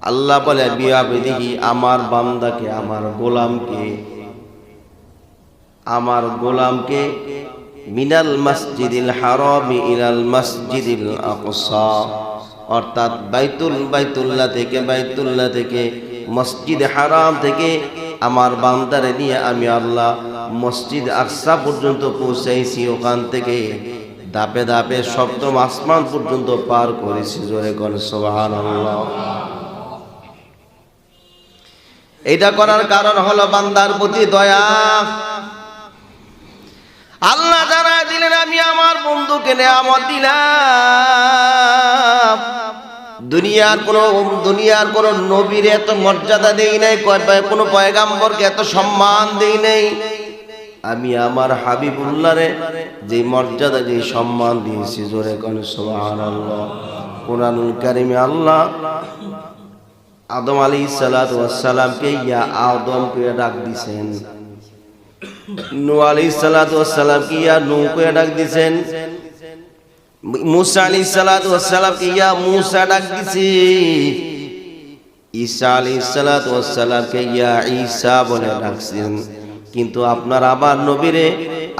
আল্লাহ বলে বিআবদিহি, আমার বান্দাকে, আমার গোলামকে মিনাল মসজিদিল হারামি ইলাল মসজিদিল আকসা, অর্থাৎ বাইতুল্লাহ থেকে মসজিদ হারাম থেকে আমার বান্দারে নিয়ে আমি আল্লাহ মসজিদ আকসা পর্যন্ত পৌঁছাইছি। ওখান থেকে ধাপে ধাপে সপ্তম আসমান পর্যন্ত পার করেছি। জোরে কোন সুবহানাল্লাহ। এটা করার কারণ হলো বান্দার প্রতি দয়া। আল্লাহ জানায় দিলেন আমি আমার বন্ধুকে নেয়ামত দিলাম। দুনিয়ার কোন নবীর এত মর্যাদা দেই নাই, কোন পয়গাম্বরকে এত সম্মান দেই নাই। আমি আমার হাবিবুল্লাহরে যে মর্যাদা, যে সম্মান দিয়েছি। জোরে কোন সুবহানাল্লাহ। কুরআনুল কারীমে আল্লাহ আদম আলাইহিস সালাতু ওয়াস সালামকে ইয়া আদম কে ডাক দিবেন, নূহ আলাইহিস সালাতু ওয়াস সালামকে ইয়া নূহ কে ডাক দিবেন, মুসা আলাইহিস সালাতু ওয়াস সালামকে ইয়া মুসা ডাক দিছি, ঈসা আলাইহিস সালাতু ওয়াস সালামকে ইয়া ঈসা বলে ডাকছেন। কিন্তু আপনার আবার নবীরে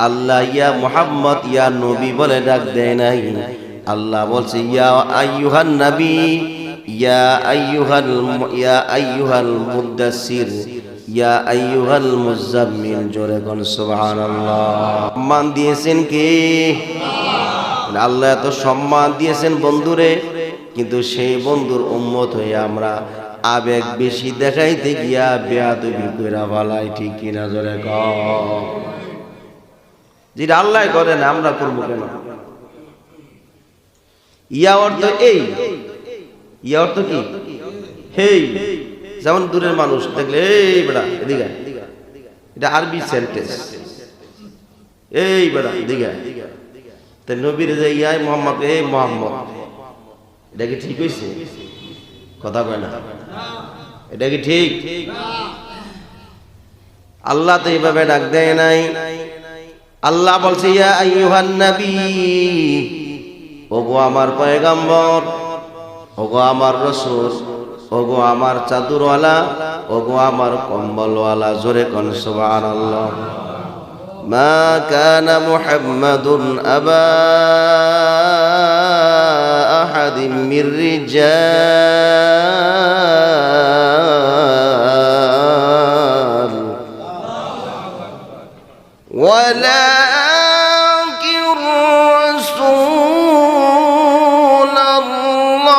আল্লাহ ইয়া মুহাম্মদ, ইয়া নবী বলে ডাক দেয় নাই। আল্লাহ বলছে ইয়া আইয়ুহান নবী, ইয়া আইয়ুহাল মুদ্দাসসির, ইয়া আইয়ুহাল মুযাম্মিল। জোরে কোন সুবহানাল্লাহ। সম্মান দিয়েছেন কে? আল্লাহ এত সম্মান দিয়েছেন বন্ধুরে, কিন্তু সেই বন্ধুর উম্মত হয়ে আমরা আবেগ বেশি দেখাইতে গিয়া বেয়াদবি কইরা ফেলাই। ঠিক কিনা? জোরে কও। যেটা আল্লাহ করে না আমরা করব কেন? ইয়া অর্থ এই, ইয়া অর্থ কি? হেই। যেমন দূরের মানুষ দেখলে এই বেটা এদিকে, এটা আরবি সেন্টেন্স। এই বেটা এদিকে। তাই নবীর যে ইয়া মুহাম্মদ, এই মুহাম্মদ, এটা কি ঠিক হইছে? কথা কয় না, এটা কি ঠিক? আল্লাহ তো এইভাবে ডাক দেয় নাই। আল্লাহ বলছে ইয়া আইয়ুহান নবী, ওগো আমার পয়গম্বর, ওগো আমার রাসূল, ওগো আমার চাদরওয়ালা, ওগো আমার কম্বলওয়ালা। জোরে কোন সুবহানাল্লাহ। মা কানা মুহাম্মাদুন আবা আহাদিম মির রিজাল ওয়ালাকিন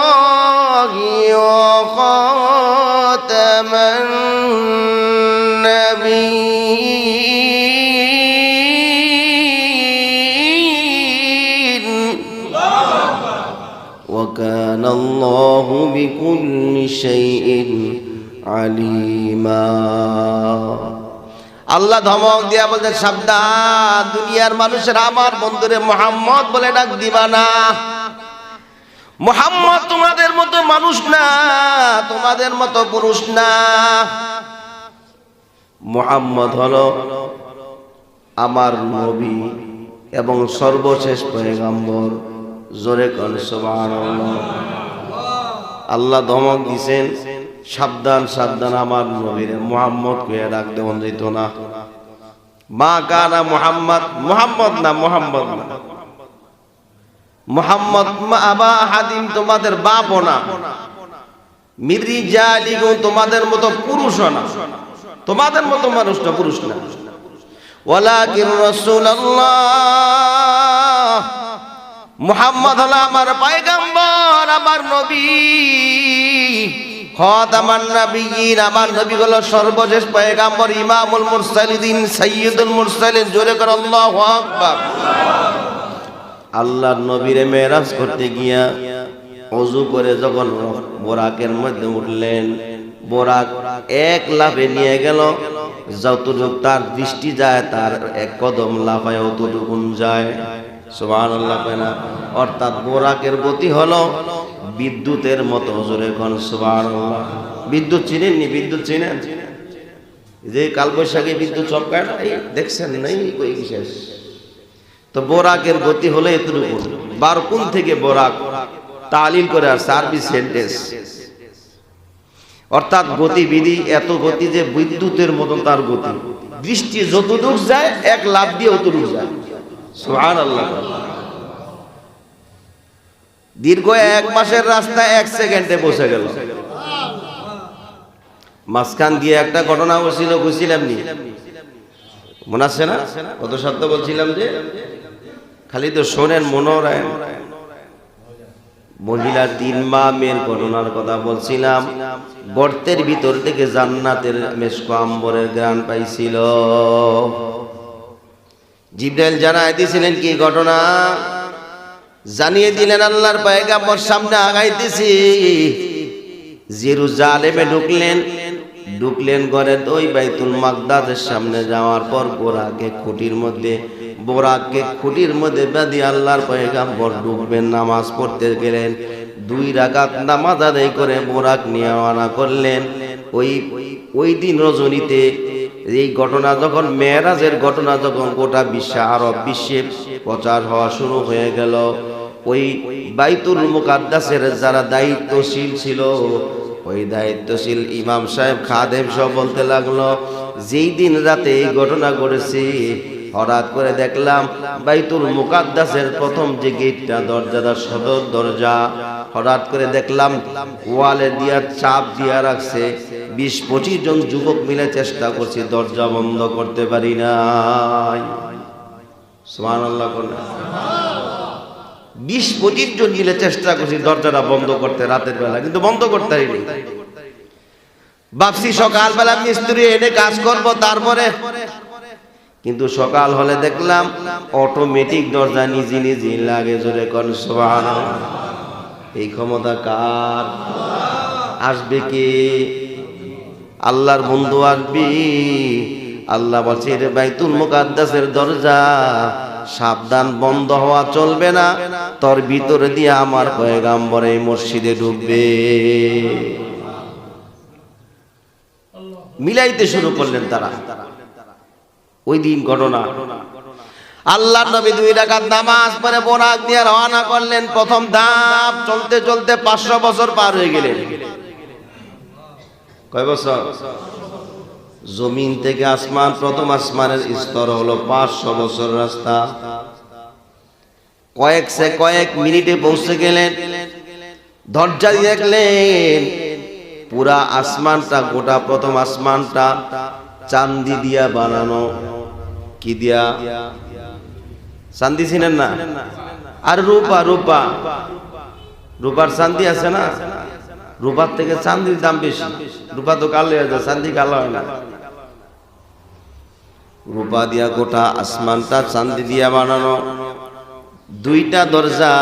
রাসূলুল্লাহি ওয়া খাতামান নাবিয়্যিন ওয়া কানা আল্লাহু বিকুল্লি শাইইন আলিমা। আল্লাহ ধমক দিয়া বলতে সাবধান, দুনিয়ার মানুষের আমার বন্ধুরে মুহাম্মদ বলে ডাক দিবা না। মুহাম্মদ তোমাদের মতো মানুষ না, তোমাদের মতো পুরুষ না। মুহাম্মদ হলো আমার নবী এবং সর্বশেষ পয়গম্বর। জোরে কোন সুবহানাল্লাহ। আল্লাহ ধমক দিছেন সাবধান সাবধান, আমার নবীরে মুহাম্মদ কইয়া ডাক দেওয়া যেত না। মা কানা মুহাম্মদ, মুহাম্মদ না, মুহাম্মদ না, মুহাম্মদ আবা আহাদিম তোমাদের বাপও না, মির রিজালিকুম তোমাদের মতো পুরুষও না, তোমাদের মতো মানুষ না, পুরুষ না। ওয়ালাকিন রাসূলুল্লাহ, মুহাম্মদ হলো আমার পয়গম্বর, আমার নবী। খাতামান নাবিয়্যিন, আমার নবী হলো সর্বশেষ পয়গম্বর, ইমামুল মুরসালিন, সাইয়্যিদুল মুরসালিন। জোরে করে আল্লাহু আকবার। আল্লাহর নবীরে মেরাজ করতে গিয়া ওযু করে যখন বোরাকের মধ্যে উঠলেন, বোরাক এক লাফে নিয়ে গেল, যতটুকু তার দৃষ্টি যায় তার এক কদম লাফায় অতটুকু যায়। সুবহানাল্লাহ। অর্থাৎ বোরাকের গতি হলো বিদ্যুতের মতো। জোরে কোন সুবহানাল্লাহ। বিদ্যুৎ চিনেননি? বিদ্যুৎ চিনেন? যে কালবৈশাখী বিদ্যুৎ চমকায় না, এই দেখছেন নাই? কই বিশেষ তো বোরাকের গতি হলো এতটুকু। বারকুন থেকে বোরাক তালিল করে আসছে, আরবি সেন্টেন্স। অর্থাৎ গতিবিধি এত গতি যে বিদ্যুতের মতন তার গতি, দৃষ্টি যতদূর যায় এক লাফ দিয়ে অতদূর যায়। সুবহানাল্লাহ। দীর্ঘ 1 মাসের রাস্তা 1 সেকেন্ডে পৌঁছে গেল। মাঝখান দিয়ে একটা ঘটনা হয়েছিল, বুঝছিলাম নি? মনে আছে না? কত শব্দ বলছিলাম যে খালি তো শোনেন মনোরায়। মহিলা 3 মা মেয়ের ঘটনার কথা বলছিলাম। গর্তের ভিতর থেকে জান্নাতের মেশক আম্বরের ঘ্রাণ পাইছিল। জিবরাইল জানাই দিয়েছিলেন কি ঘটনা, জানিয়ে দিলেন আল্লাহর পয়গম্বর সামনে আগাইতেছি। জেরুজালেমে ঢুকলেন ঘরে ওই বাইতুল মাকদাসের সামনে যাওয়ার পর বোরাকে খুঁটির মধ্যে বাঁধি আল্লাহর পয়গম্বর ঢুকবেন, নামাজ পড়তে গেলেন। 2 রাকাত নামাজ আদায় করে বোরাক নিয়ে রওনা করলেন। ওই দিন রজনীতে এই ঘটনা যখন মেরাজের ঘটনা যখন গোটা আরব বিশ্বে প্রচার হওয়া শুরু হয়ে গেল, ওই বাইতুল মুকাদ্দাসের যারা দায়িত্বশীল ছিল, ওই দায়িত্বশীল ইমাম সাহেব খাদেম সব বলতে লাগলো, যেই দিন রাতে এই ঘটনা ঘটেছে হঠাৎ করে দেখলাম বাইতুল মুকাদ্দাসের প্রথম যে গেটটা, দরজাটা সদর দরজা, হঠাৎ করে দেখলাম ওয়ালে দিয়া চাপ দিয়া রাখছে। 20-25 জন যুবক মিলে চেষ্টা করছি, দরজা বন্ধ করতে পারি নাই। সুবহানাল্লাহ। 20-25 জন মিলে চেষ্টা করছি দরজাটা বন্ধ করতে রাতের বেলা, কিন্তু বন্ধ করতে পারিনি। ভাবছি সকালবেলা মিস্ত্রি এনে কাজ করব তারপরে, কিন্তু সকাল হলে দেখলাম অটোমেটিক দরজা নিজে লাগে। জোরে কোন সুবহানাল্লাহ। এই ক্ষমতা কার? আসবে কে? আল্লাহর বন্ধু আসবে। আল্লাহ বলছে রে বাইতুল মুকাদ্দাসের দরজা সাবধান, বন্ধ হওয়া চলবে না, তোর ভিতরে দিয়ে আমার পয়গম্বর এই মসজিদে ঢুকবে। মিলাইতে শুরু করলেন তারা। ওই দিন ঘটনা, আল্লাহর নবী 2 রাকাত নামাজ পড়ে বোরাক দিয়ে রওনা করলেন। প্রথম ধাপ চলতে চলতে 500 বছর পার হয়ে গেলেন। কয় বছর? জমিন থেকে আসমান, প্রথম আসমানের স্তর হলো 500 বছর রাস্তা। কয়েক মিনিটে পৌঁছে গেলেন। দরজা দেখলেন পুরা আসমানটা, গোটা প্রথম আসমানটা চাঁদি দিয়া বানানো। কি দিয়া? চাঁদি চিনেন না? আর রূপার চাঁদি আছে না? রূপার থেকে চাঁদির দাম বেশি। রূপা তো কালো হয়ে যায়, চাঁদি কালো হয় না। রূপা দিয়া গোটা আসমানটা চাঁদি দিয়া বানানো। 2টা দরজা,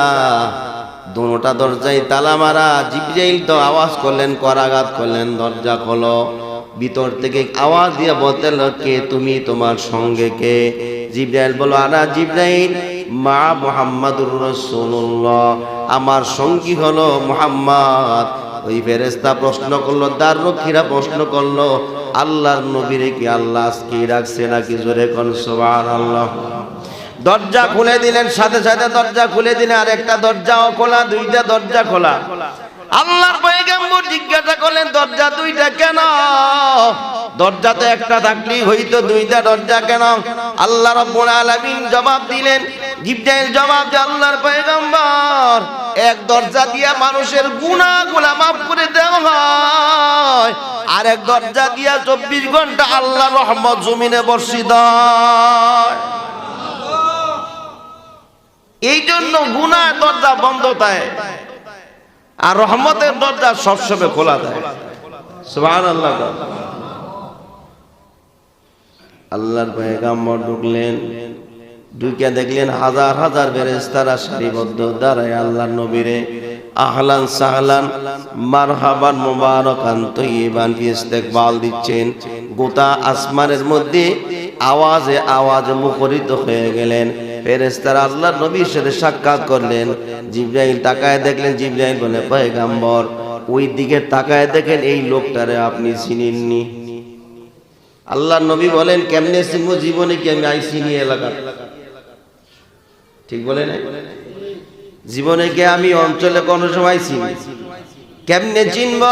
দুটা দরজায় তালা মারা। জিবরাইল তো আওয়াজ করলেন, করাঘাত করলেন, দরজা খোলো। ভিতর থেকে আওয়াজ দিয়ে বলতে কে তুমি, তোমার সঙ্গে কে? জিবরাইল বলো আনা জিবরাইল, মা মুহাম্মাদুর রাসূলুল্লাহ, আমার সঙ্গী হলো মুহাম্মদ। ওই ফেরেশতা প্রশ্ন করলো, দ্বাররক্ষীরা প্রশ্ন করলো, আল্লাহর নবীরে কি আল্লাহ আজকে রাখছে নাকি? জোরে কোন সুবহানাল্লাহ। দরজা খুলে দিলেন, সাথে সাথে দরজা খুলে দিলেন, আর একটা দরজাও খোলা, 2টা দরজা খোলা। আল্লাহর পয়গম্বর জিজ্ঞাসা করলেন, দরজা 2টা কেন? দরজা তো একটা থাকলেই হইতো, 2টা দরজা কেন? আল্লাহ রাব্বুল আলামিন জবাব দিলেন, জিবরাইল জবাব দিয়ে আল্লাহর পয়গম্বর, এক দরজা দিয়া মানুষের গুনাহগুলো মাফ করে দেওয়া হয়, আর এক দরজা দিয়া 24 ঘন্টা আল্লাহর রহমত জমিনে বর্ষিত হয়। এই জন্য গুনাহের দরজা বন্ধ থাকে, আর রহমতের দরজা সবসময় খোলা থাকে। সুবহানাল্লাহ। আল্লাহর পয়গম্বর ঢুকলেন, ঢুকে দেখলেন হাজার হাজার ফেরেশতারা সারিবদ্ধ দাঁড়ায় আল্লাহর নবীরে আহলান সাহলান মারহাবান মুবারাকান তয়্যিবান ইস্তেকবাল দিচ্ছেন। গোটা আসমানের মধ্যে আওয়াজে মুখরিত হয়ে গেলেন। ফেরেশতারা আল্লাহর নবীর সাথে সাক্ষাৎ করলেন। জিবরাইল তাকায় দেখলেন, জিবরাইল বলে পয়গম্বর ওই দিকে তাকায় দেখেন এই লোকটারে আপনি চিনেননি। আল্লাহর নবী বলেন, কেমনে চিনবো? জীবনে কি আমি চিনি এলাকা? ঠিক বলে না? জীবনে কি আমি অঞ্চলে কোনো সময় চিনি? কেমনে চিনব?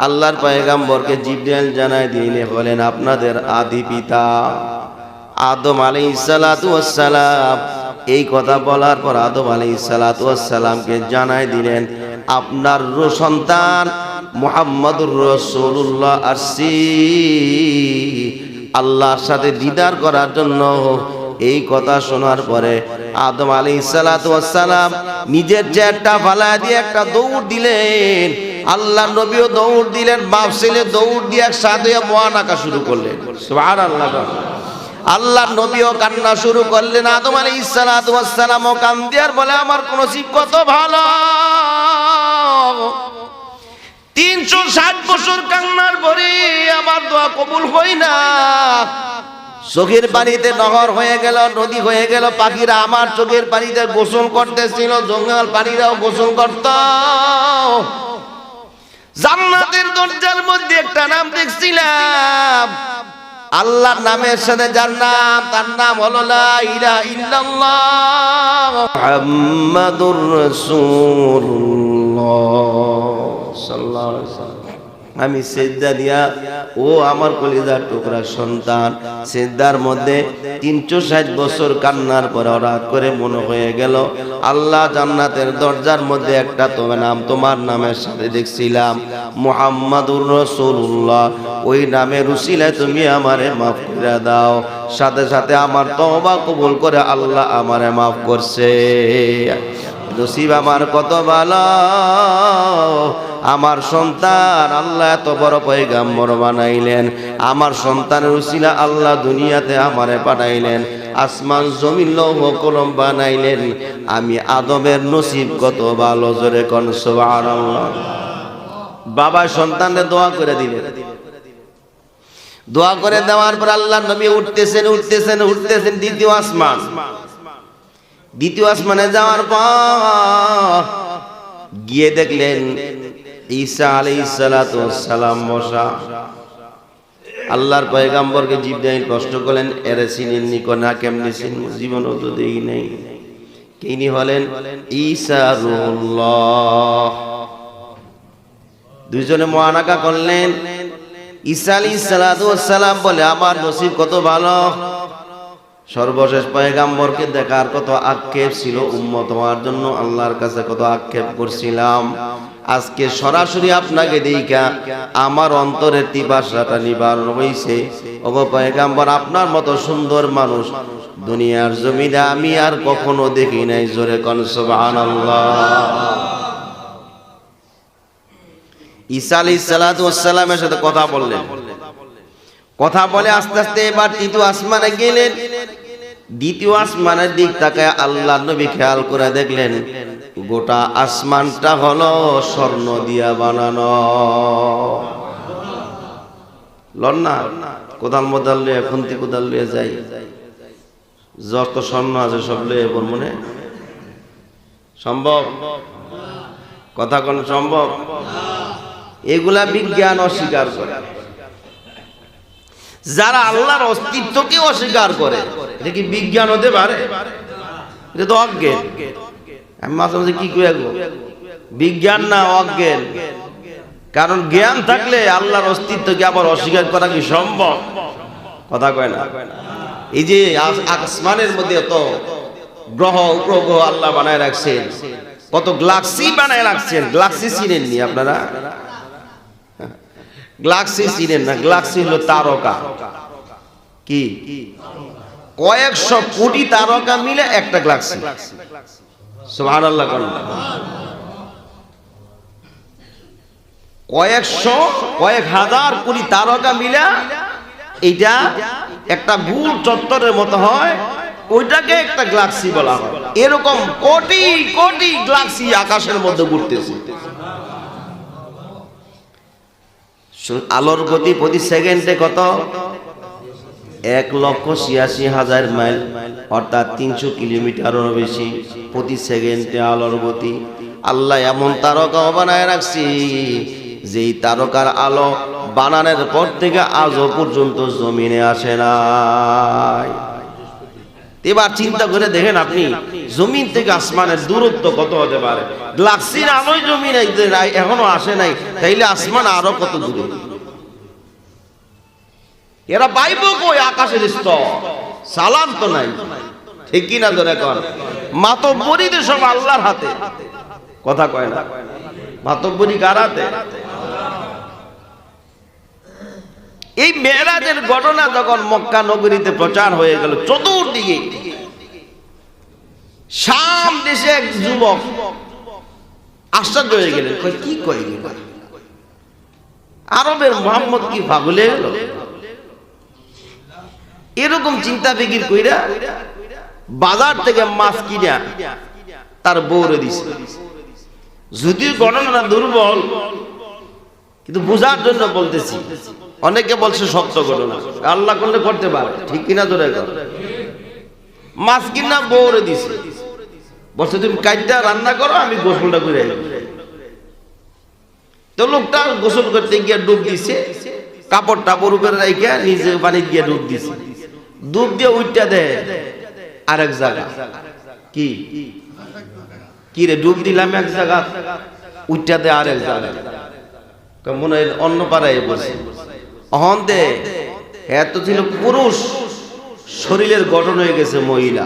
আল্লাহর পয়গম্বরকে জিবরাইল জানায় দিলে বলেন আপনাদের আদি পিতা আদম আলাইহিস সালাতু ওয়াস সালাম। এই কথা বলার পর আদম আলাইহিস সালাতু ওয়াস সালামকে জানায় দিলেন আপনার সন্তান মুহাম্মদুর রাসূলুল্লাহ আসছি আল্লাহর সাথে দিদার করার জন্য। এই কথা শোনার পরে আদম আলাইহিস সালাতু ওয়াস সালাম নিজের চেহারাটা ফালা দিয়ে একটা দৌড় দিলেন। আল্লাহর নবীও দৌড় দিলেন, বাপ ছেলে দৌড় দিয়ে একসাথে মুআনাকা শুরু করলেন। সুবহানাল্লাহ। আল্লাহর নবীও কান্না শুরু করলেন। আদম আলাইহিস সালাতু ওয়াস সালামও কান্দে আর বলে আমার নসিব কত ভালো, 360 বছর কান্নার পরে আমার দোয়া কবুল হয় না। চোখের পানিতে নহর হয়ে গেল, নদী হয়ে গেল, পাখিরা আমার চোখের পানিতে গোসল করতেছিল, জঙ্গল পানিরাও গোসল করত। জান্নাতের দরজার মধ্যে একটা নাম দেখছিলাম আল্লাহর নামের সাথে যার নাম, তার নাম হলো লা ইলাহা ইল্লাল্লাহ মুহাম্মাদুর রাসূলুল্লাহ সাল্লাল্লাহু আলাইহি ওয়াসাল্লাম। আমি সিজদা দিয়া ও আমার কলিজার টুকরা সন্তান সিজদার মধ্যে 360 বছর কান্নার পর হঠাৎ করে মনে হয়ে গেল আল্লাহ জান্নাতের দরজার মধ্যে একটা তোমার নাম, তোমার নামের সাথে দেখছিলাম মুহাম্মাদুর রাসূলুল্লাহ। ওই নামের উসিলায় তুমি আমারে মাফ করে দাও। সাথে সাথে আমার তওবা কবুল করে আল্লাহ আমারে মাফ করছে। নসিব আমার কত ভালো, আমার সন্তান আল্লাহ এত বড় পয়গম্বর বানাইলেন। আমার সন্তানের উসিলা আল্লাহ দুনিয়াতে আমারে পাঠাইলেন, আসমান জমিন লৌহ কলম বানাইলেন। আমি আদমের নসিব কত ভালো, জোরে কোন সুবহানাল্লাহ। বাবা সন্তানের দোয়া করে দিলেন। দোয়া করে দেওয়ার পর আল্লাহ নবী উঠতেছেন দ্বিতীয় আসমান। দ্বিতীয় আসমানে যাওয়ার পর গিয়ে দেখলেন ঈসা আলাইহিস সালাতু ওয়াস সালাম বসা। আল্লাহর পয়গম্বরকে জিবরাইল প্রশ্ন করলেন এরে চিনেননি? না কেমনে চিনব, জীবনও তো দেই নাই। তিনি হলেন ঈসা রূহুল্লাহ। দুইজনে মুআনাকা করলেন। ঈসা আলাইহিস সালাতু ওয়াস সালাম বলে আমার নসিব কত ভালো, সর্বশেষ পয়গম্বরকে দেখার কত আক্ষেপ ছিল, উম্মত হওয়ার জন্য আল্লাহর কাছে কত আক্ষেপ করছিলাম। আজকে সরাসরি আপনাকে দেখা আমার অন্তরের পিপাসাটা নিবারণ হইছে। ওগো পয়গম্বর, আপনার মতো সুন্দর মানুষ দুনিয়ার জমিনে আমি আর কখনো দেখি নাই। জোরে কোন সুবহানাল্লাহ। ঈসা আলাইহিস সালাতু ওয়াস সালামের সাথে কথা বললেন। কথা বলে আস্তে আস্তে এবার তৃতীয় আসমানে গেলেন। দ্বিতীয় আসমানের দিক তাকায় আল্লাহ নবী খেয়াল করে দেখলেন গোটা আসমানটা হলো স্বর্ণ দিয়া বানানো। লন্না কোদাল মোদাল লিয়ে খুন্তি কোদাল লিয়ে যাই, যত স্বর্ণ আছে সব লিয়ে মনে সম্ভব? কথা কোন সম্ভব? এগুলা বিজ্ঞান অস্বীকার করে। যারা আল্লাহর অস্তিত্বকে অস্বীকার করে এটা কি বিজ্ঞান হতে পারে? এটা তো অজ্ঞান। আমি মাঝে মাঝে কি কই গো, বিজ্ঞান না অজ্ঞান। কারণ জ্ঞান থাকলে আল্লাহর অস্তিত্বকে আবার অস্বীকার করা কি সম্ভব? কথা কয় না। এই যে আসমানের মধ্যে এত গ্রহ উপগ্রহ আল্লাহ বানায় রাখছেন, কত গ্যালাক্সি বানায় রাখছেন। গ্যালাক্সি চিনেননি আপনারা? গ্যালাক্সি চিনেন না? গ্যালাক্সি হলো তারকা। কি কয়েকশো কোটি তারকা মিলে একটা গ্যালাক্সি। সুবহানাল্লাহ। কয়েক হাজার কোটি তারকা মিলে এইটা একটা গোল চত্বরের মতো হয়, ওইটাকে একটা গ্যালাক্সি বলা হয়। এরকম কোটি কোটি গ্যালাক্সি আকাশের মধ্যে ঘুরতেছে। আলোর গতি প্রতি সেকেন্ডে কত? 1,86,000 মাইল, অর্থাৎ 300 কিলোমিটারেরও বেশি প্রতি সেকেন্ডে আলোর গতি। আল্লাহ এমন তারকা বানায় রাখছি যেই তারকার আলো বানানোর পর থেকে আজও পর্যন্ত জমিনে আসে নাই। এবার চিন্তা করে দেখেন আপনি জমিন থেকে আসমানের দূরত্ব কত হতে পারে। গ্লাক্সির আলোয় জমিন এখনো আসে নাই, তাইলে আসমান আরো কত দূরে। এরা পাইব কই আকাশের স্তর? সালাম তো নাই, ঠিক কি না? ধরে কর মাতব্বরীদের সব আল্লাহর হাতে। কথা কয় না? মাতব্বরী কার হাতে? এই মেরাজের ঘটনা যখন মক্কা নগরীতে প্রচার হয়ে গেল, চতুর্দিকে শাম দেশে এক যুবক আশ্চর্য হয়ে গেলেন, কি কয় আরবের মোহাম্মদ কি পাগল হয়ে গেল? এরকম চিন্তা ফিকির কইরা বাজার থেকে মাছ কিনা তার বউরে দিছে। যদিও ঘটনা দুর্বল, কিন্তু বোঝার জন্য বলতেছি। অনেকে বলছে সত্য ঘটনা, আল্লাহ করলে করতে পারে, ঠিক কিনা? ধরে মাছ কিনা বউরে দিছে, বলছে তুমি কাইটা রান্না করো, আমি গোসলটা করে। তো লোকটা গোসল করতে গিয়ে ডুব দিছে, কাপড় টাপড় উপরে রেখে নিজে পানি দিয়ে ডুব দিছে। ডুব দিয়ে উইটা দেয় আরেক জায়গা। কি রে, ডুব দিলাম এক জায়গা, উইটা দেয় আরেক জায়গা। মনে হয় অন্য পাড়ায় বসে অহন দে। এত ছিল পুরুষ, শরীরের গঠন হয়ে গেছে মহিলা।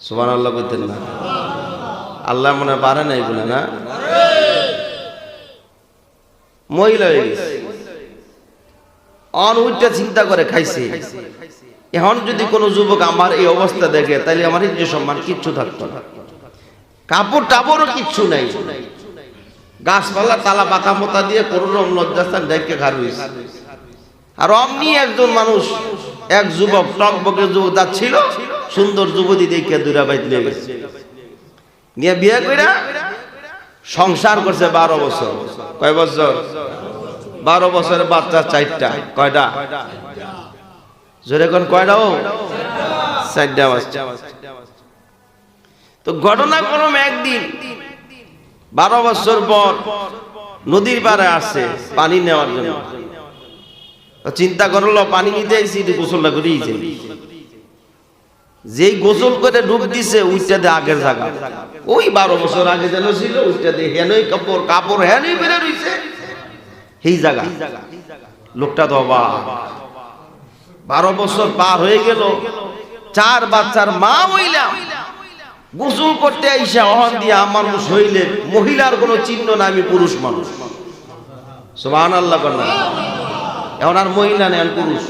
সুবহানাল্লাহ বলতেন না? আল্লাহ মনে পারে না এগুলো, না? মহিলা হয়ে গেছে। অন উইটা চিন্তা করে খাইছে। এখন যদি কোনো যুবক আমার এই অবস্থা দেখে, তাহলে আমার ইজ্জত সম্মান কিচ্ছু থাকতো না, কাপড় টাপড়ও কিচ্ছু নাই। গাছপালা তালা পাতা মোতা দিয়ে করুন লজ্জাস্থান দেখে ঘাড় হয়েছে। আর অমনি একজন মানুষ, এক যুবক টকবকে যুবক যাচ্ছিল, সুন্দর যুবতী দেখে দুরা বাইত নিয়ে গেছে, নিয়ে বিয়ে করে সংসার করছে 12 বছর। কয় বছর? 12 বছরের বাচ্চা 4টা। কয়টা? জোরে কোন কয়টা? ও 4টা বাচ্চা। তো ঘটনা ক্রম একদিন 12 বছর পর নদীর পাড়ে আসছে পানি নেওয়ার জন্য। চিন্তা করলো পানি নিতে আইছি, গোসলটা করেই যাই। যেই গোসল করে ডুব দিছে, ওইটাতে আগের জায়গা, ওই 12 বছর আগে যেন ছিল, ওইটাতে হেনই কাপড় হেনই বেড়ে রইছে এই জায়গা। লোকটা তো অবাক। 12 বছর পার হয়ে গেল, 4 বাচ্চার মা হইলাম, গোসল করতে আইসা অহন দিয়া আমার শরীরে মহিলার কোনো চিহ্ন না, আমি পুরুষ মানুষ। সুবহানাল্লাহ বলেন। এখন আর মহিলা নেই, পুরুষ।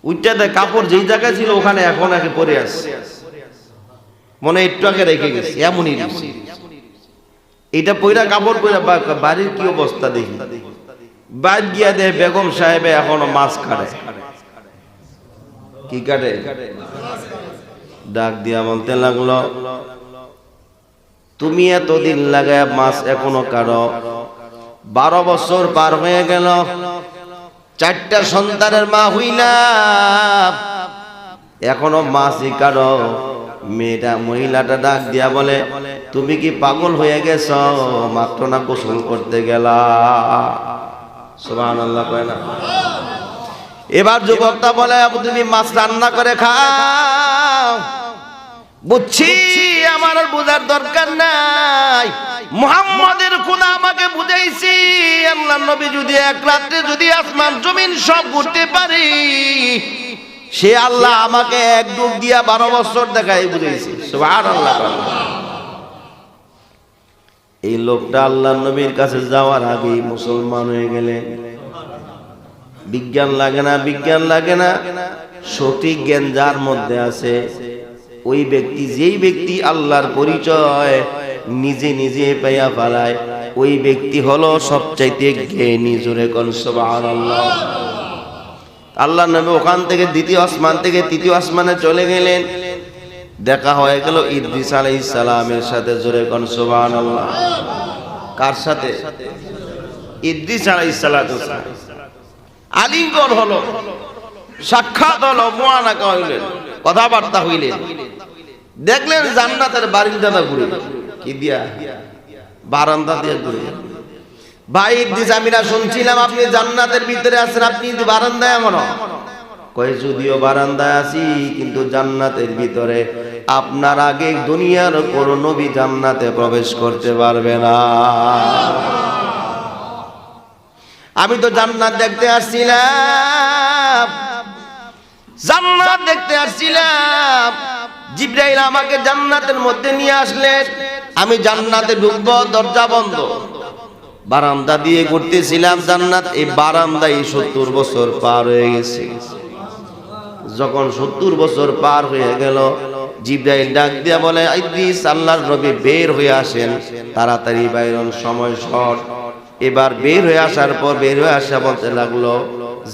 উইটাতে কাপড় যেই জায়গায় ছিল ওখানে এখন আগে পরে আসছে, মনে একটু আগে রেখে গেছে, এমনই। এটা পয়রা কাপড় পয়রা বাড়ির কি অবস্থা দেখি। বাদ গিয়া দেয় বেগম সাহেবে এখনো মাছ কাটে। কি কাটে? ডাক দিয়া বলতে লাগলো, তুমি এতদিন লাগায় মাছ এখনো কাটো, 12 বছর পার হয়ে গেল, 4টা সন্তানের মা হইলা, এখনো মাছই কাটো। মহিলাটা ডাক দিয়া বলে, তুমি কি পাগল হয়ে গেছ? মাত্র না গোসল করতে গেলা। সুবহানাল্লাহ কয় না? এবার যুবকটা বলে, তুমি মাছ রান্না করে খাও। বুঝছি, আমার আর বোঝার দরকার নাই, মুহাম্মাদের খোদা আমাকে বুঝাইছি, আল্লাহর নবী যদি এক রাতে যদি আসমান জমিন সব ঘুরতে পারি, সে আল্লাহ আমাকে এক ডুব দিয়া 12 বছর দেখাই বুঝাইছি। সুবহানাল্লাহ। এই লোকটা আল্লাহর নবীর কাছে যাওয়ার আগেই মুসলমান হয়ে গেলেন। বিজ্ঞান লাগে না, বিজ্ঞান লাগে না, সঠিক জ্ঞান যার মধ্যে আছে, ওই ব্যক্তি, যেই ব্যক্তি আল্লাহর পরিচয় নিজে নিজে পাইয়া ফেলায়, ওই ব্যক্তি হলো সবচাইতে জ্ঞানী। জোরে কোন সুবহানাল্লাহ। আল্লাহর নবী ওখান থেকে 2য় আসমান থেকে 3য় আসমানে চলে গেলেন। দেখা হয়ে গেল ইদ্রিস আলাইহিস সালামের সাথে। জোরে কোন সুবহানাল্লাহ। কার সাথে? ইদ্রিস আলাইহিস সালাম। আলিঙ্গন হলো, সাক্ষাৎ হলো, মুআনাকা হইলেন, কথাবার্তা হইলেন। দেখলেন জান্নাতের বারান্দা ঘুরে, কি দিয়া? বারান্দা দিয়ে ঘুরে। ভাই ইদ্রিস, আমি না শুনছিলাম আপনি জান্নাতের ভিতরে আছেন, আপনি বারান্দায় এমন? কয় যদিও বারান্দায় আছি কিন্তু জান্নাতের ভিতরে আপনার আগে দুনিয়ার কোনো নবী জান্নাতে প্রবেশ করতে পারবে না। আমি তো জান্নাত দেখতে আসছিলাম, জান্নাত দেখতে আসছিলাম। জিবরাইল আমাকে জান্নাতের মধ্যে নিয়ে আসলেন, আমি জান্নাতে ঢুকবো, দরজা বন্ধ। বারান্দা দিয়ে ঘুরতেছিলাম জান্নাত, এই বারান্দায় 70 বছর পার হয়ে গেছে। যখন 70 বছর পার হয়ে গেল, জিবরাইল ডাক দিয়া বলে, ইদ্রিস, আল্লাহর নবী বের হয়ে আসেন, তাড়াতাড়ি বাইরন, সময় শর্ট। এবার বের হয়ে আসার পর বের হয়ে আসা বলতে লাগলো,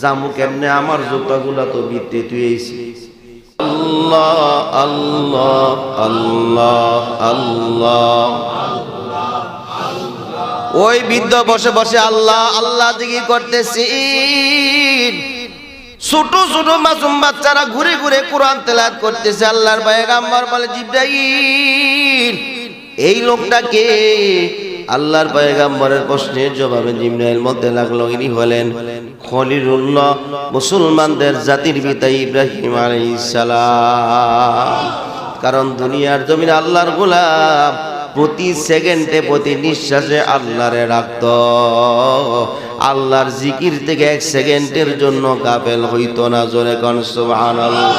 জামু কেমনে, আমার জুতাগুলা তো ভিতরে তুইছি। আল্লাহ আল্লাহ আল্লাহ আল্লাহ। ওই বৃদ্ধ বসে বসে আল্লাহ আল্লাহ জিকির করতেছি। ছোট ছোট মাসুম বাচ্চারা ঘুরে ঘুরে কোরআন তেলাওয়াত করতেছে। আল্লাহর পয়গম্বর বলে, জিবরাইল, এই লোকটা কে? আল্লাহর পয়গম্বরের প্রশ্নের জবাবে জিবরাইল বলতে লাগলো, ইনি হলেন খলিলুল্লাহ, মুসলমানদের জাতির পিতা ইব্রাহিম আলাইহিস সালাম। কারণ দুনিয়ার জমিনে আল্লাহর গোলাম প্রতি সেকেন্ডে প্রতি নিঃশ্বাসে আল্লাহরে রাখত। আল্লাহর জিকির থেকে 1 সেকেন্ডের জন্য গাফেল হইতো না। জোরে কোন সুবহানাল্লাহ।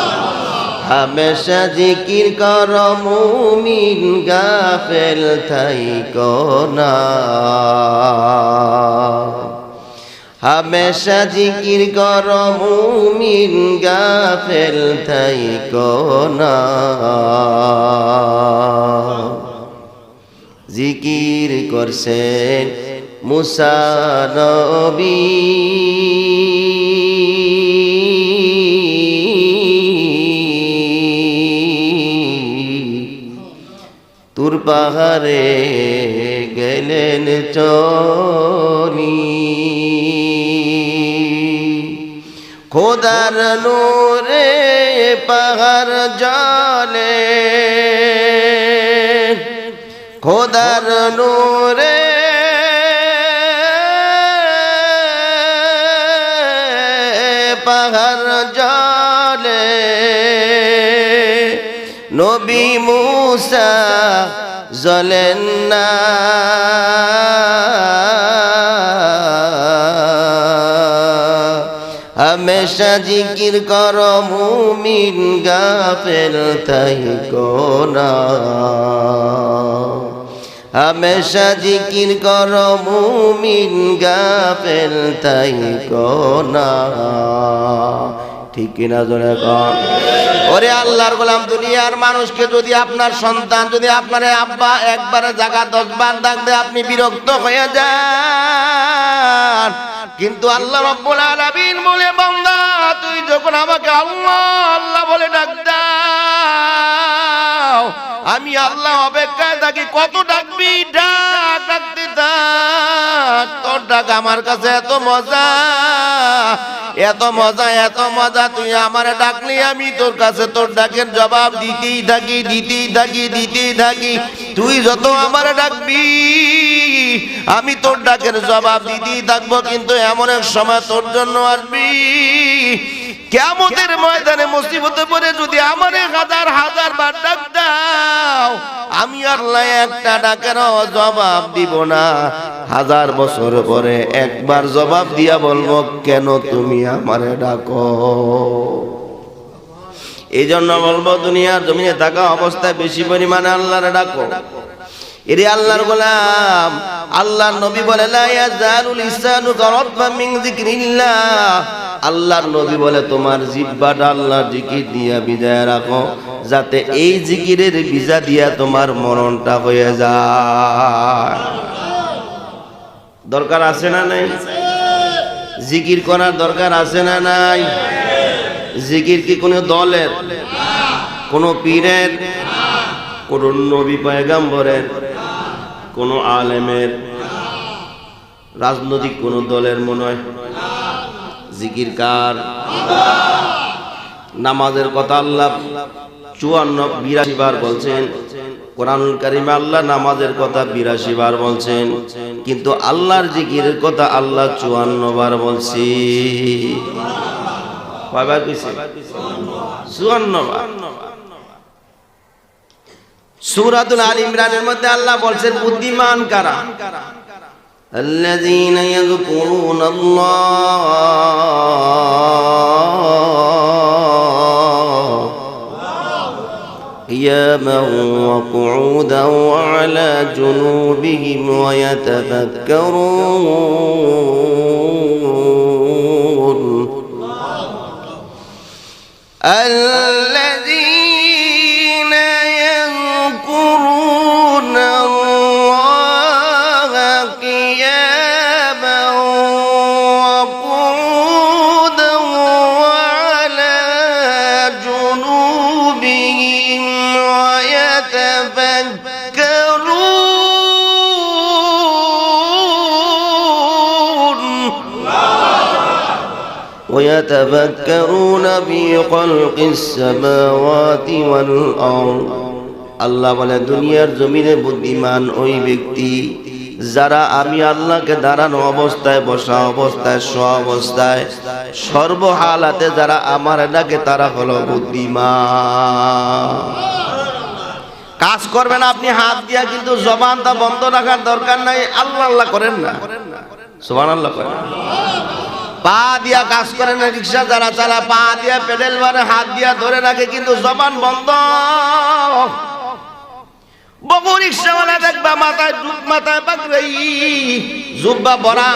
হামেশা জিকির কর মুমিন, গাফেল থাইকো না। হামেশা জিকির কর মুমিন, গাফেল থাইকো না। জিকির করছেন মুসা নবী, তুর পাহাড়ে গেলেন চলি। খোদার নূরে পাহাড় জলে, খোদার নূরে পাহাড় জলে। নবী মুসা জ্বলেন না, হামেশা জিকির কর মুমিন, গাফেল থাইকো না। হামেশা জিকির কর মুমিন, গাফেল থাইকো না। ঠিক কিনা জোরে কর। ওরে আল্লাহর গোলাম, দুনিয়ার মানুষকে যদি আপনার সন্তান যদি আপনার আব্বা একবারে জায়গা 10 বার ডাক দেয়, আপনি বিরক্ত হয়ে যান। কিন্তু আল্লাহ রাব্বুল আলামিন বলে, বান্দা তুই যখন আমাকে আল্লাহ আল্লাহ বলে ডাক দাও, আমি আল্লাহ অপেক্ষায় থাকি। কত ডাকবি, ডাক, ডাকতে থাক। তোর ডাক আমার কাছে এত মজা, এত মজা, এত মজা। তুই আমারে ডাকলি, আমি তোর কাছে তোর ডাকের জবাব দিতেই থাকি, দিতেই থাকি, দিতেই থাকি। তুই যত আমারে ডাকবি, আমি তোর ডাকের জবাব দিতেই থাকবো। কিন্তু এমন এক সময় তোর জন্য আসবি, কিয়ামতের ময়দানে মুসিবতে পড়ে যদি আমারে 1000 বার ডাক দাও, আমি আল্লাহ একটা ডাকেরও জবাব দিব না। 1000 বছর পরে একবার জবাব দিয়া বলবো, কেন তুমি আমারে ডাকো? এই জন্য বলবো, দুনিয়ার জমিনে থাকা অবস্থায় বেশি পরিমাণে আল্লাহরে ডাকো। এরে আল্লাহর গোলাম, আল্লাহর নবী বলে, লা ইয়াজালুল লিসানু রাব্বান মিন যিকরিল্লাহ। আল্লাহর নবী বলে, তোমার জিহ্বাটা আল্লাহর জিকির দিয়া ভিজায় রাখো, যাতে এই জিকিরের ভিজা দিয়া তোমার মরণটা হয়ে যায়। দরকার আছে না নাই? জিকির করার দরকার আছে না নাই? জিকির কি কোনো দলের, কোন পীরের, কোন নবী পয়গম্বরের, কোন আলেমের, রাজনৈতিক কোন দলের মনে হয়? জিকির কার? নামাজের কথা আল্লাহ 82 বার বলছেন। কোরআনুল কারীমে আল্লাহ নামাজের কথা 82 বার বলছেন, কিন্তু আল্লাহর জিকিরের কথা আল্লাহ 54 বার বলছি। কয়বার কইছে 54 বার। সূরাতুল আল ইমরানের মধ্যে আল্লাহ বলছেন বুদ্ধিমান কারা? আল্লাযীনা ইয়াযকুরুনাল্লাহ কিয়ামান ওয়া কুউদান ওয়া আলা জুনুবিহিম ওয়া ইয়াতাফাক্কারুন الذين يذكرون الله قياما وقعودا وعلى جنوبهم ويتفكرون في خلق السماوات والأرض আল্লাহ বলে দুনিয়ার জমিনে বুদ্ধিমান ওই ব্যক্তি যারা আমি আল্লাহকে দাঁড়ানো অবস্থায়, বসা অবস্থায়, শোয়া অবস্থায়, সর্বহালাতে যারা আমার ডাকে তারা হলো বুদ্ধিমান। কাজ করবেন আপনি হাত দিয়া, কিন্তু জবানটা বন্ধ রাখার দরকার নাই। আল্লাহ আল্লাহ করেন না, সুবহানাল্লাহ করেন। পা দিয়া কাজ করে না, রিক্সা যারা চালা পা দিয়া পেডেল মারে, হাত দিয়া ধরে রাখে, কিন্তু জবান বন্ধ। বহু রিক্সাওয়ালা দেখবা মাথায় পাগড়ি, জুব্বা ভরা,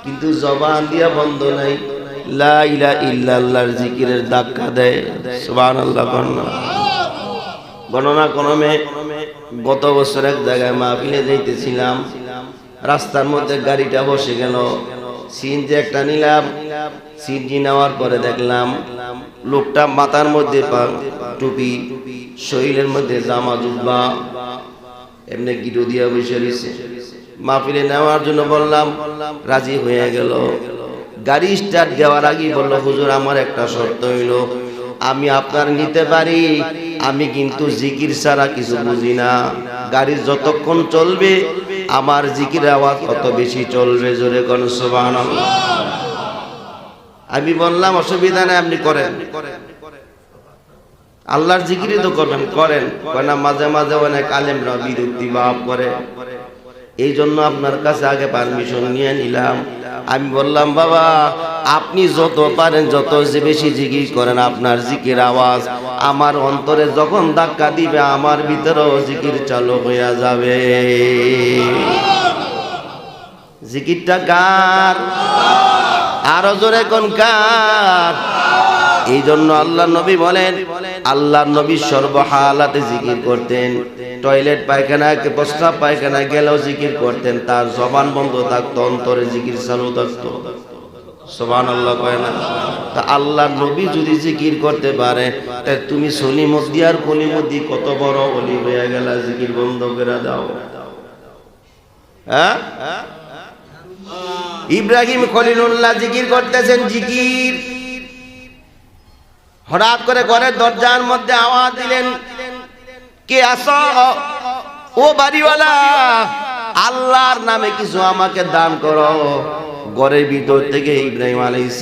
কিন্তু জবান দিয়া বন্ধ নাই। লা ইলাহা ইল্লাল্লাহর জিকিরের ধাক্কা দেয়, সুবহানাল্লাহ। গণনা ক্রমে গত বছর এক জায়গায় মাহফিলে যাইতেছিলাম, রাস্তার মধ্যে গাড়িটা বসে গেল। সিএনজি একটা নিলাম, সিএনজি নেওয়ার পরে দেখলাম লোকটা মাথার মধ্যে টুপি, শরীরের মধ্যে জামা জুব্বা, এমনি গিরো দিয়া বসে রয়েছে। মাহফিলে নেওয়ার জন্য বললাম, রাজি হয়ে গেল। গাড়ি স্টার্ট দেওয়ার আগে বলল, হুজুর আমার একটা শর্ত হইল, আমি আপনার নিতে পারি, আমি কিন্তু জিকির ছাড়া কিছু বুঝি না। গাড়ি যতক্ষণ চলবে আমার জিকির আওয়াজ তত বেশি চলবে। জোরে কোন সুবহানাল্লাহ। আমি বললাম অসুবিধা নেই, আপনি করেন, আল্লাহর জিকিরই তো করবেন, করেন। না মাঝে মাঝে অনেক আলেমরা বিরক্তি ভাব করে, এই জন্য আপনার কাছে আগে পারমিশন নিয়ে নিলাম। আমি বললাম, বাবা আপনি যত পারেন যত বেশি জিকির করেন, আপনার জিকির আওয়াজ আমার অন্তরে যখন ধাক্কা দিবে আমার ভিতরেও জিকির চালু হয়ে যাবে। জিকিরটা কার? আরো জোরে কোন কার? এই জন্য আল্লাহ নবী বলেন, আল্লাহ নবী সর্বহালাতে জিকির করতেন। টয়লেট পায়খানায়, প্রস্রাব পায়খানায় গেলেও জিকির করতেন, তার জবান বন্ধ থাকতো, অন্তরে জিকির চালু থাকতো। সুবহানাল্লাহ কয় না? তা আল্লাহ নবী যদি জিকির করতে পারে, তা তুমি সলিমুদ্দি আর কলিমুদ্দি কত বড় ওলি হয়ে গেল, জিকির বন্ধ করে দাও। হ্যাঁ, ইব্রাহিম খলিলুল্লাহ জিকির করতেছেন, জিকির। হঠাৎ করে ঘরের দরজার মধ্যে আওয়াজ দিলেন, কে আসো? ও বাড়িওয়ালা, আল্লাহর নামে কিছু আমাকে দান করো। ঘরের ভিতর থেকে ইব্রাহিম আলাইহিস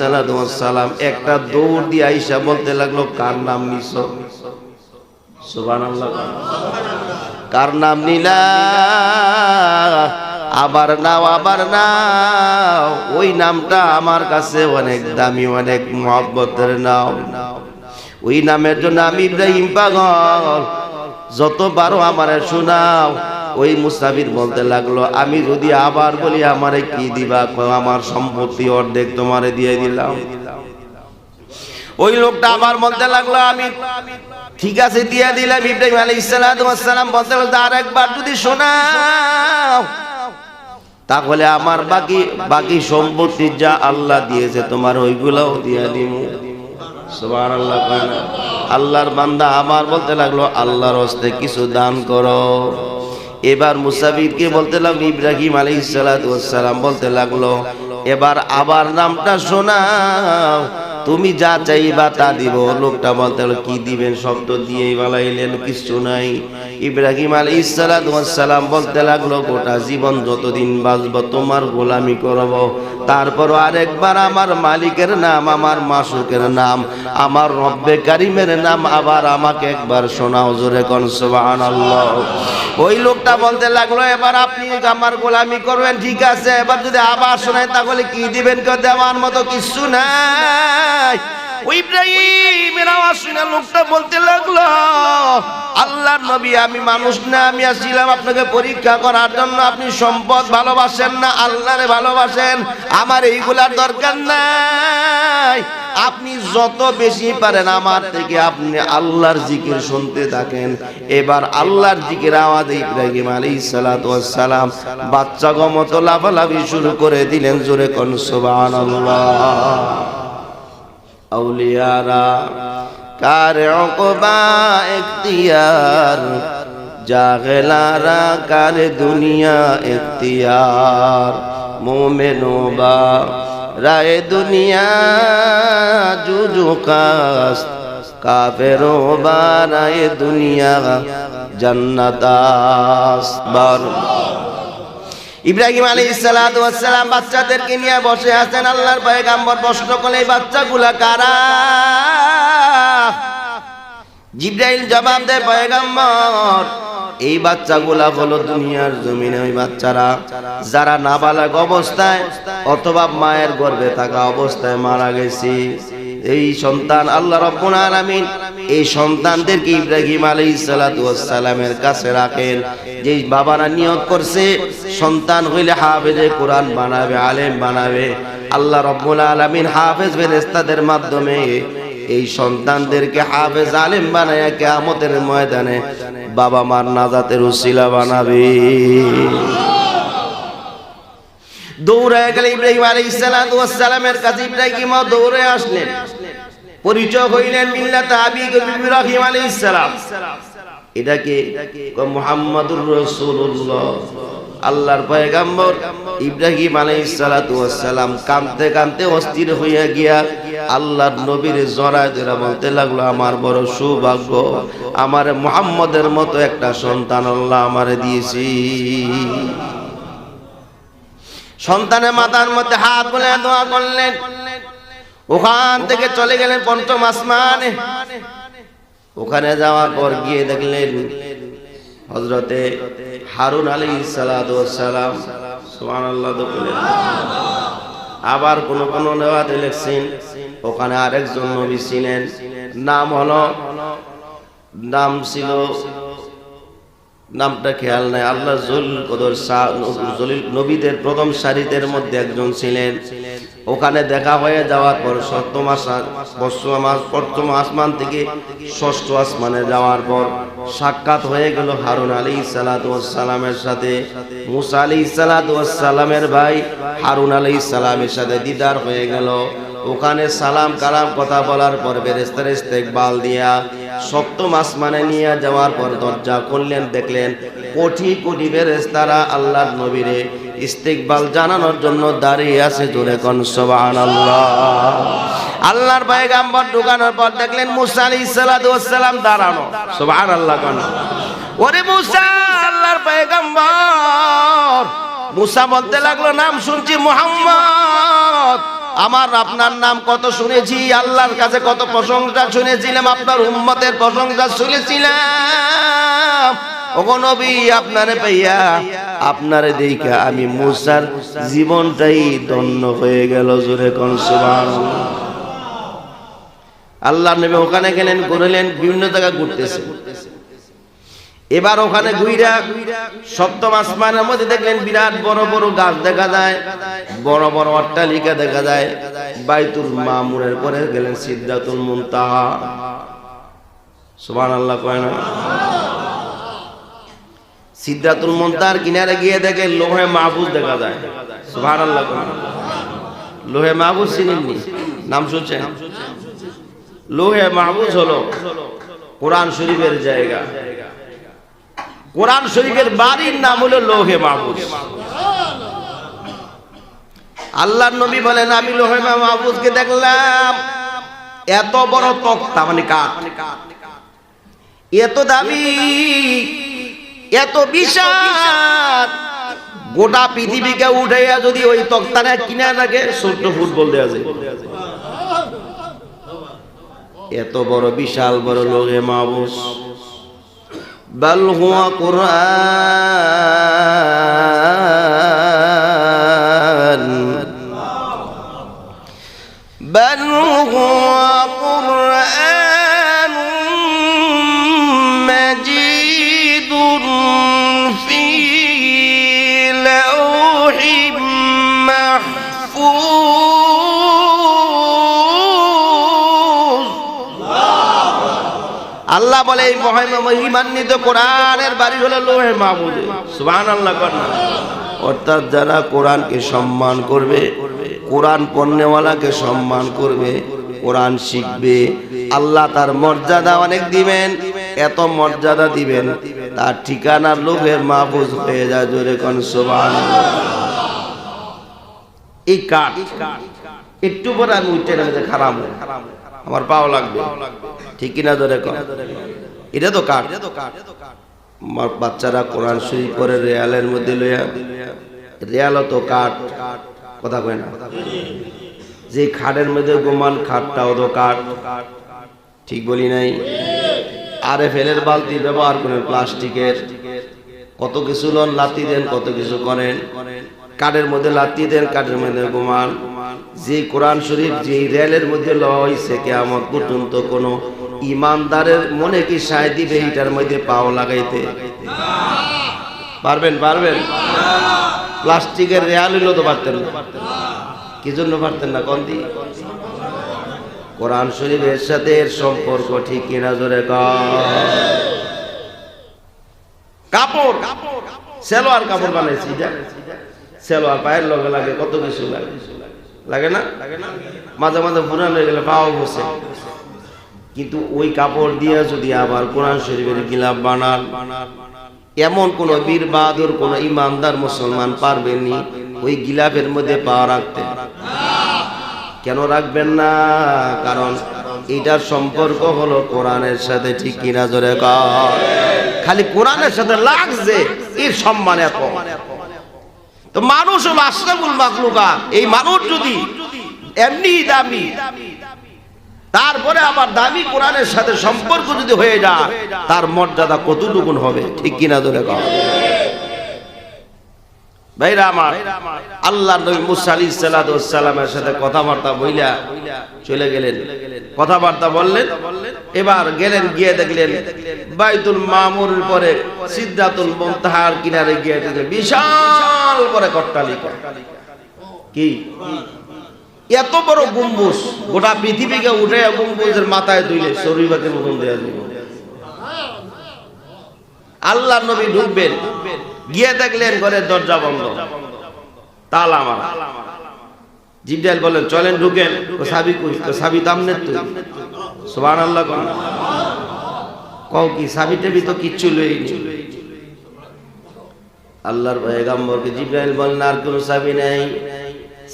সালাম একটা দৌড় দিয়ে আইসা বলতে লাগলো, কার নাম নিছো? সুবহানাল্লাহ। কার নাম নিলা? আবার নাও, আবার নাও। ওই নামটা আমার কাছে অনেক দামি, অনেক মহব্বতের নাম। ওই নামের জন্য আমি ইব্রাহিম পাগল, যত পারো আমারে শোনাও। ওই মুসাফির বলতে লাগলো, আমি যদি আবার বলি আমারে কি দিবা? আমার সম্পত্তি অর্ধেক তোমারে দিয়ে দিলাম। ওই লোকটা আবার বলতে লাগলো, আমি ঠিক আছে দিয়ে দিলাম। ইব্রাহিম আলাইহিস সালাম বলতে লাগলো, আর একবার যদি শোনাও তাহলে আমার বাকি সম্পত্তি যা আল্লাহ দিয়েছে তোমার ওইগুলাও দিয়ে দিব। সুবহানাল্লাহ। আল্লাহর বান্দা আবার বলতে লাগলো, আল্লাহর হস্তে কিছু দান করো। এবার মুসাফিরকে বলতে লাগলো, ইব্রাহিম আলাইহিস সালাম বলতে লাগলো, এবার আবার নামটা শোনাও, তুমি যা চাইবা তা দিব। লোকটা বলতে লাগলো, কি দিবেন? শব্দ দিয়েই বালাইলেন, কিছু নাই। ইব্রাহিম আলাইহিস সালাম বলতে লাগলো গোটা জীবন যতদিন বাঁচব তোমার গোলামি করব, তারপর আরেকবার আমার মালিকের নাম, আমার মাসুকের নাম, আমার রব্বে কারিমের নাম আবার আমাকে একবার শোনাও, জোরে কোন সুবহানাল্লাহ। ওই লোকটা বলতে লাগলো এবার আপনি আমার গোলামি করবেন, ঠিক আছে, এবার যদি আবার শোনায় তাহলে কি দিবেন? কেউ দেওয়ার মতো কিছু নাই। ওই ইব্রাহিমের আওয়াজ শুনে লোকটা বলতে লাগলো আল্লাহর নবী, আমি মানুষ না, আমি আসছিলাম আপনাকে পরীক্ষা করার জন্য। আপনি সম্পদ ভালোবাসেন না, আল্লাহরে ভালোবাসেন, আমার এইগুলার দরকার নাই। আপনি যত বেশি পারেন আমার থেকে আপনি আল্লাহর জিকির শুনতে থাকেন। এবার আল্লাহর জিকির আওয়াজে ইব্রাহিম আলাইহিস সালাম বাচ্চা গমত লাফালাফি শুরু করে দিলেন, জোরে কোন সুবহানাল্লাহ। আউলিয়ারা কার উকবা ইখতিয়ার, জাগলারা কার দুনিয়া ইখতিয়ার, মোমেনো বা রায় দুনিয়া জুজু কাস, কাফেরো বা রায় দুনিয়া জান্নাতাস। ইব্রাহিম আলাইহিস সালাম বাচ্চাদেরকে নিয়ে বসে আছেন। আল্লাহর পয়গম্বর প্রশ্ন করলেন এই বাচ্চাগুলা কারা? জিবরাইল জবাব দেয় পয়গম্বর এই বাচ্চাগুলা হলো দুনিয়ার জমিনে ওই বাচ্চারা যারা নাবালক অবস্থায় অথবা মায়ের গর্ভে থাকা অবস্থায় মারা গেছে। এই সন্তান আল্লাহ রাব্বুল আলামিন এই সন্তানদেরকে ইব্রাহিম আলাইহিস সালামের কাছে রাখেন। যে বাবারা নিয়ত করছে সন্তান হইলে হাফেজে কোরআন বানাবে, আলেম বানাবে, আল্লাহ রাব্বুল আলামিন হাফেজ ফেরেশতাদের মাধ্যমে এই সন্তানদেরকে হাফেজ আলেম বানায়া কিয়ামতের ময়দানে বাবা মার নাজাতের উসিলা বানাবে। দৌড়ে গেলে ইব্রাহিম আলাইহিস সালামের কাছে ইব্রাহিম দৌড়ে আসলেন, পরিচয় হইলেন মিল্লাত আবিকুম ইব্রাহিম আলাইহিস সালাম। এটাকে মুহাম্মাদুর রাসূলুল্লাহ। আল্লাহর পয়গম্বর ইব্রাহিম আলাইহিস সালাম কাঁদতে কাঁদতে অস্থির হইয়া গিয়া আল্লাহর নবীর জড়ায় ধরে বলতে লাগলো আমার বড় সৌভাগ্য, আমার মুহাম্মদের মতো একটা সন্তান আল্লাহ আমারে দিয়েছি। সন্তানের মাথার মধ্যে হাত বলে দোয়া করলেন। ওখান থেকে চলে গেলেন পঞ্চম আসমানে। ওখানে যাওয়ার পর গিয়ে দেখলেন হযরতে হারুন আলাইহিস সালাম। সুবহানাল্লাহ। আবার কোন কোন নেওয়াতে লিখছেন ওখানে আরেকজন নবী ছিলেন, নাম ছিল নামটা খেয়াল নাই, আল্লাহ জুল কদর জলিল নবীদের প্রথম সারিদের মধ্যে একজন ছিলেন। ওখানে দেখা হয়ে যাওয়ার পর পঞ্চম আসমান থেকে ষষ্ঠ আসমানে যাওয়ার পর সাক্ষাৎ হয়ে গেল হারুন আলাইহিস সালামের সাথে। মুসা আলাইহিস সালামের ভাই হারুন আলাইহিস সালামের সাথে দিদার হয়ে গেল। ওখানে সালাম কালাম কথা বলার পর ফেরেশতারা ইস্তেকবাল দিয়া সপ্তম আসমানে নিয়ে যাওয়ার পর দরজা খুললেন, দেখলেন কোটি কোটি ফেরেশতারা আল্লাহর নবীরে ইস্তেকবাল জানানোর জন্য দাঁড়িয়ে আছে। জোরে কোন সুবহানাল্লাহ। আল্লাহর পয়গম্বর ঢুকানোর পর দেখলেন মুসা আলাইহিস সালাম দাঁড়ানো। সুবহানাল্লাহ। কোন ওরে মুসা, আল্লাহর পয়গম্বর মুসা বলতে লাগলো নাম শুনছি মুহাম্মদ, আমার আপনার নাম কত শুনেছি, আল্লাহর কাছে কত প্রশংসা শুনেছিলাম, আপনার উম্মতের প্রশংসা শুনেছিলাম। ওগো নবী আপনারে পাইয়া আপনারে দেখা আমি মুসার জীবনটাই ধন্য হয়ে গেল। জোরে কোন সুবহানাল্লাহ। আল্লাহর নবী ওখানে গেলেন, ঘুরলেন, বিভিন্ন জায়গা ঘুরতেছে। এবার ওখানে ঘুইরা সপ্তম আসমানের মধ্যে দেখলেন বিরাট বড় বড় গাছ দেখা যায়, বড় বড় অট্টালিকা দেখা যায়। বাইতুল মামুরের পরে গেলেন সিদরাতুল মুনতাহা। সুবহানাল্লাহ। কয় না? সিদরাতুল মুনতাহার কিনারে গিয়ে দেখে লোহে মাহফুজ দেখা যায়। সুবহানাল্লাহ। লোহে মাহফুজ চিনেননি? নাম শুনছেন? লোহে মাহফুজ হলো কোরআন শরীফের জায়গা। কোরআন শরীফের বাড়ির নাম হলো লোহে মাহফুজ। আল্লাহর নবী বলেন আমি লোহে মাহফুজকে দেখলাম এত বড় তক্তা, মানে কাঠ, এত দামি এত বিশাল, গোটা পৃথিবীকে উঠাইয়া যদি ওই তক্তানে কিনা রাখে ছোট্ট ফুটবল দেওয়া যায়। এত বড় বিশাল বড় লোহে মাহফুজ। বাল হুয়া কুরআন, বাল হুয়া কুরআন মাজিদুন ফি লাউহিম মাহফুজ। আল্লাহ বলে এই মহিমান্বিত কোরআনের বাড়ি হলো লৌহে মাহফুজে। সুবহানাল্লাহ। অর্থাৎ যারা কোরআনকে সম্মান করবে, কোরআন পড়নেওয়ালাকে সম্মান করবে, কোরআন শিখবে, আল্লাহ তার মর্যাদা অনেক দিবেন। এত মর্যাদা দিবেন তার ঠিকানা লৌহে মাহফুজ হয়ে যায়। জোরে কোন সুবহানাল্লাহ। এই কাঠ একটু পরে আমি উঠতে নামে খারাপ, আমার পাও লাগবে, ঠিক কিনা জোরে কোন। এটা তো কাঠ। বাচ্চারা কোরআন শরীফ পড়ে রেয়ালের মধ্যে লইয়া, রেয়ালও তো কাঠ, কথা কয় না। যে খাটের মধ্যে গোমান, খাটটাও তো কাঠ, ঠিক বলি নাই? আরে ফেলের বালতি ব্যবহার করেন প্লাস্টিকের, কত কিছু লন লাতি দেন, কত কিছু করেন। কাঠের মধ্যে লাতি দেন, কাঠের মধ্যে গোমান। যে কোরআন শরীফ যে রেলের মধ্যে লওয়া হয়েছে, কিয়ামত পর্যন্ত কোন ইমানদারের মনে কি সায় দিবে এটার মধ্যে পাও লাগাইতে? পারবেন? পারবেন? প্লাস্টিকের রেয়াল হইলেও তো পারতেন না। কি জন্য পারতেন না? কোন দিন? কোরআন শরীফের সাথে এর সম্পর্ক ঠিক কিনা জোরে কাপড়, সেলোয়ার কাপড় বানাইছি, সেলোয়ার পায়ের লগে লাগে, কত কিছু লাগে, লাগে না? মাঝে মাঝে পুরান হয়ে গেলে পাও বসে। কিন্তু ওই কাপড় দিয়ে যদি আবার কোরআন শরীফের গিলাফ বানান, এমন কোন বীর বাহাদুর কোন ইমানদার মুসলমান পারবেনি ওই গিলাফের মধ্যে পা রাখতে। কেন রাখবেন না? কারণ এটার সম্পর্ক হলো কোরআনের সাথে, ঠিক কিনা জোরে কর। খালি কোরআনের সাথে লাগছে, এর সম্মান এত। তো মানুষ হলো আশরাফুল মাখলুকাত। এই মানুষ যদি এমনি দামি, তারপরে আবার দামি কোরআনের সাথে সম্পর্ক যদি হয়ে যায়, তার মর্যাদা কতটুকুন হবে, ঠিক কিনা জোরে কর। ভাইরা আমার, আল্লাহর নবী মুসা আলাইহিস সালাতু ওয়াস সালামের সাথে কথাবার্তা বইলা চলে গেলেন। কথাবার্তা বললেন, এবার গেলেন, গিয়ে দেখলেন বাইতুল মামুরের পরে সিদরাতুল মুনতাহার কিনারে গিয়ে দেখলেন বিশাল বড় অট্টালিকা। কি এত বড় গম্বুজ, গোটা পৃথিবীকে উঠে গম্বুজের মাথায় দুইলে শরীয়তের মতন দেয়া যাবে। আল্লাহর নবী ঢুকবেন, গিয়ে দেখলেন ঘরের দরজা বন্ধ, তালা মারা। জিবরাইল বলেন চলেন ঢুকেন। সাবি কই? সাবি তো আমনের তুই। সুবহানাল্লাহ। কও কি সাবি টাবি তো কিচ্ছু লইনি। আল্লাহর পয়গম্বরকে জিবরাইল বলেন আর কোন সাবি নাই।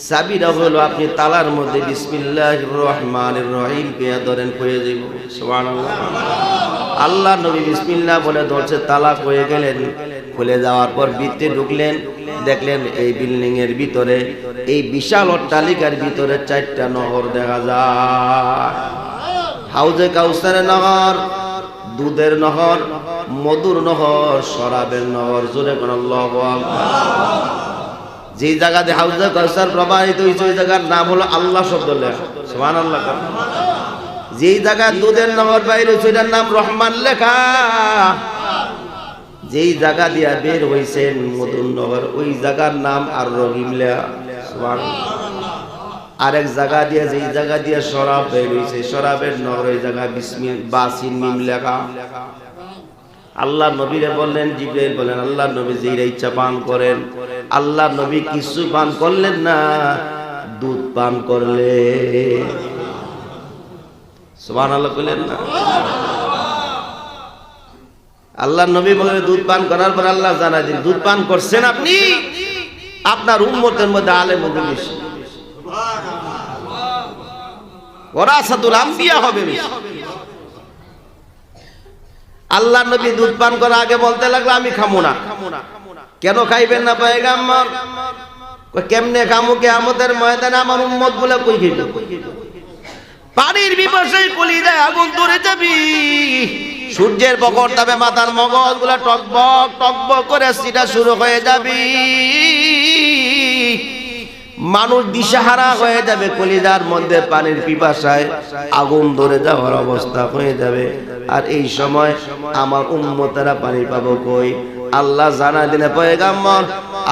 সাবিটা হলো আপনি তালার মধ্যে বিসমিল্লাহির রহমানির রহিম কে ধরেন, কয়ে যাইব। সুবহানাল্লাহ। আল্লাহ নবী বিসমিল্লাহ বলে ধরছে, তালা কয়ে গেলেন। খুলে যাওয়ার পর ভিতরে ঢুকলেন, দেখলেন এই বিল্ডিং এর ভিতরে, এই বিশাল অট্টালিকার ভিতরে 4টা নহর দেখা যায়। হাউজে কাউসারের নহর, দুধের নহর, মধুর নহর, শরাবের নহর। জোরে কোন আল্লাহু আকবার। যে জায়গাতে হাউজে কাউসার প্রবাহিত হয়েছে ওই জায়গার নাম হলো আল্লাহ শব্দ লেখা। সুবহানাল্লাহ। যেই জায়গায় দুধের নহর বাইর হয়েছে ওইটার নাম রহমান লেখা। যেই জায়গা দিয়া বের হয়েছেন মধুর নহর, ওই জায়গার নাম আর রহিম লেখা। সুবহানাল্লাহ। আরেক জায়গা দিয়ে যেই জায়গা দিয়ে শরাব বের হয়েছে, শরাবের নহর, ওই জায়গায় বিসমিল বাসিন মিম লেখা। আল্লাহ নবীরে বললেন, জিবরাইল বলেন আল্লাহ নবী যেইরা ইচ্ছা পান করেন। আল্লাহ নবী কিছু পান করলেন না, দুধ পান করলেন। সুবহানাল্লাহ বলেন না। আল্লাহ নবী বলেন দুধ পান করার পর আল্লাহ জানাই দিন, দুধ পান করছেন আপনি, আপনার উম্মতের মধ্যে আলেম হবে বেশি, ওয়ারাসাতুল আম্বিয়া হবে বেশি। আল্লাহ নবী দুধ পান করার আগে বলতে লাগলো আমি খামো না। কেন খাইবেন না পয়গম্বর? কেমনে খামু? কিয়ামতের ময়দানে আমার উম্মত গুলো কই খাইবে? পানির পিপাসায় কলিজায় আগুন ধরে যাবি, সূর্যের প্রখর তাপে মাথার মগজ গুলা টকবক টকবক করে সিটা শুরু হয়ে যাবি, মানুষ দিশাহারা হয়ে যাবে, কলিজার মধ্যে পানির পিপাসায় আগুন ধরে যাওয়ার অবস্থা হয়ে যাবে। আর এই সময় আমার উম্মতেরা পানি পাবো কই? আল্লাহ জানা দিলে পয়গম্বর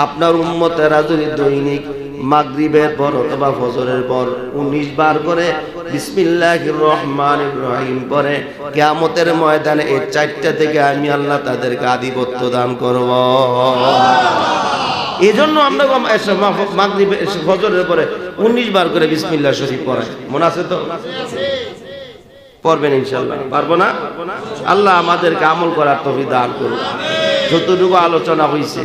আপনার উম্মতেরা যদি দৈনিক মাগরিবের পর অথবা ফজরের পর 19 বার করে বিসমিল্লাহির রহমানির রহিম পরে কিয়ামতের ময়দানে এই চারটা থেকে আমি আল্লাহ তাদেরকে আধিপত্য দান করব। এজন্য আমরা মাগরিব ফজরের পরে 19 বার করে বিসমিল্লাহ শরীফ পড়াই। মনে আছে তো? পড়বেন ইনশাআল্লাহ। পারবো না? আল্লাহ আমাদেরকে আমল করার তৌফিক দান করুন। যতটুকু আলোচনা হয়েছে